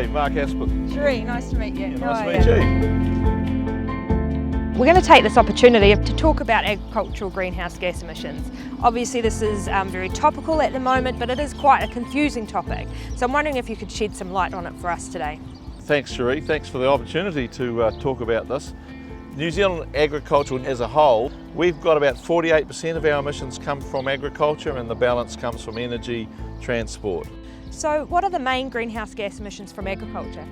G'day, Mark Aspen. Cherie, nice to meet you. Yeah, nice to meet you. We're going to take this opportunity to talk about agricultural greenhouse gas emissions. Obviously this is very topical at the moment, but it is quite a confusing topic. So I'm wondering if you could shed some light on it for us today. Thanks, Cherie. Thanks for the opportunity to talk about this. New Zealand agriculture as a whole, we've got about 48% of our emissions come from agriculture and the balance comes from energy, transport. So what are the main greenhouse gas emissions from agriculture?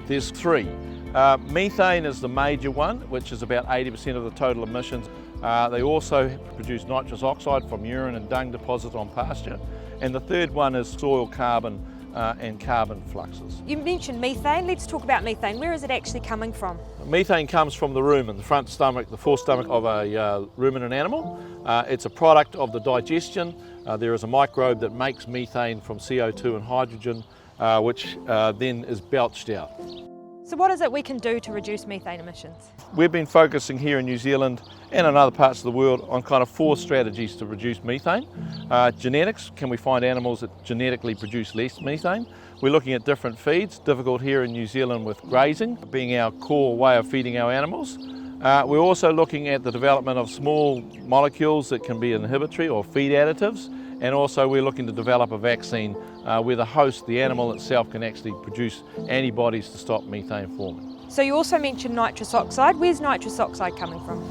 There's three. Methane is the major one, which is about 80% of the total emissions. They also produce nitrous oxide from urine and dung deposits on pasture. And the third one is soil carbon and carbon fluxes. You mentioned methane. Let's talk about methane. Where is it actually coming from? Methane comes from the rumen, the front stomach, the forestomach of a ruminant animal. It's a product of the digestion. There is a microbe that makes methane from CO2 and hydrogen, which then is belched out. So what is it we can do to reduce methane emissions? We've been focusing here in New Zealand and in other parts of the world on kind of four strategies to reduce methane. Genetics, can we find animals that genetically produce less methane? We're looking at different feeds, difficult here in New Zealand with grazing being our core way of feeding our animals. We're also looking at the development of small molecules that can be inhibitory or feed additives, and also we're looking to develop a vaccine where the host, the animal itself, can actually produce antibodies to stop methane forming. So you also mentioned nitrous oxide. Where's nitrous oxide coming from?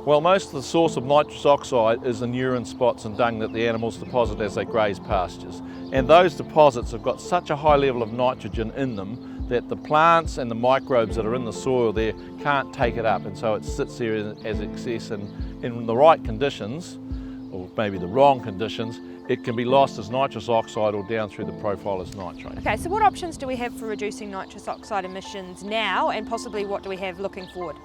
Well, most of the source of nitrous oxide is in urine spots and dung that the animals deposit as they graze pastures. And those deposits have got such a high level of nitrogen in them that the plants and the microbes that are in the soil there can't take it up, and so it sits there as excess, and in the right conditions, or maybe the wrong conditions, it can be lost as nitrous oxide or down through the profile as nitrate. Okay, so what options do we have for reducing nitrous oxide emissions now, and possibly what do we have looking forward?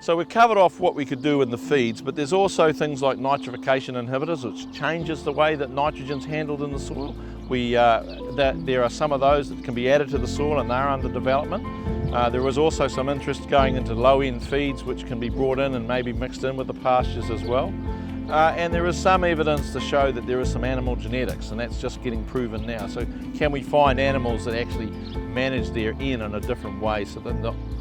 So we've covered off what we could do in the feeds, but there's also things like nitrification inhibitors, which changes the way that nitrogen's handled in the soil. There are some of those that can be added to the soil, and they're under development. There is also some interest going into low-end feeds which can be brought in and maybe mixed in with the pastures as well. And there is some evidence to show that there is some animal genetics, and that's just getting proven now. So can we find animals that actually manage their N in a different way so that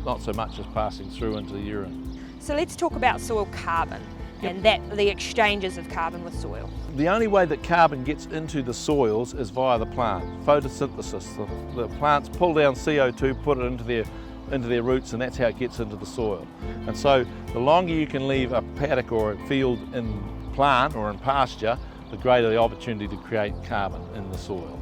not so much is passing through into the urine? So let's talk about soil carbon and the exchanges of carbon with soil. The only way that carbon gets into the soils is via the plant, photosynthesis. The plants pull down CO2, put it into their roots, and that's how it gets into the soil. And so the longer you can leave a paddock or a field in plant or in pasture, the greater the opportunity to create carbon in the soil.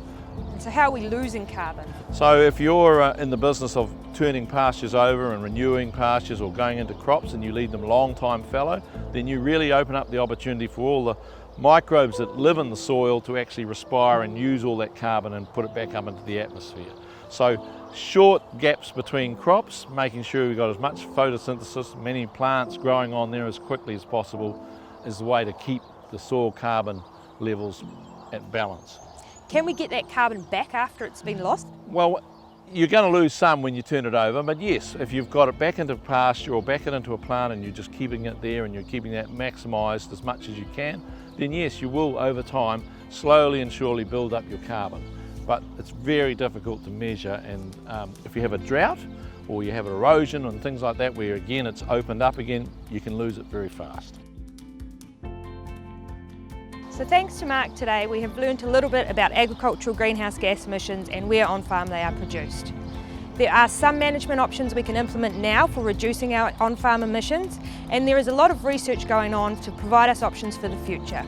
So how are we losing carbon? So if you're in the business of turning pastures over and renewing pastures or going into crops and you leave them long time fallow, then you really open up the opportunity for all the microbes that live in the soil to actually respire and use all that carbon and put it back up into the atmosphere. So short gaps between crops, making sure we've got as much photosynthesis, many plants growing on there as quickly as possible, is the way to keep the soil carbon levels at balance. Can we get that carbon back after it's been lost? Well, you're going to lose some when you turn it over, but yes, if you've got it back into pasture or back into a plant and you're just keeping it there and you're keeping that maximised as much as you can, then yes, you will over time slowly and surely build up your carbon. But it's very difficult to measure, and if you have a drought or you have erosion and things like that where again it's opened up again, you can lose it very fast. So thanks to Mark today, we have learned a little bit about agricultural greenhouse gas emissions and where on farm they are produced. There are some management options we can implement now for reducing our on-farm emissions, and there is a lot of research going on to provide us options for the future.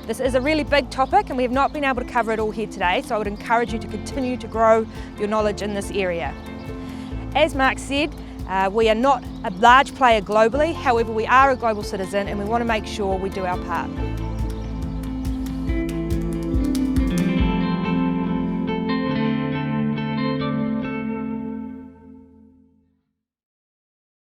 This is a really big topic and we have not been able to cover it all here today, so I would encourage you to continue to grow your knowledge in this area. As Mark said, we are not a large player globally, however we are a global citizen and we want to make sure we do our part.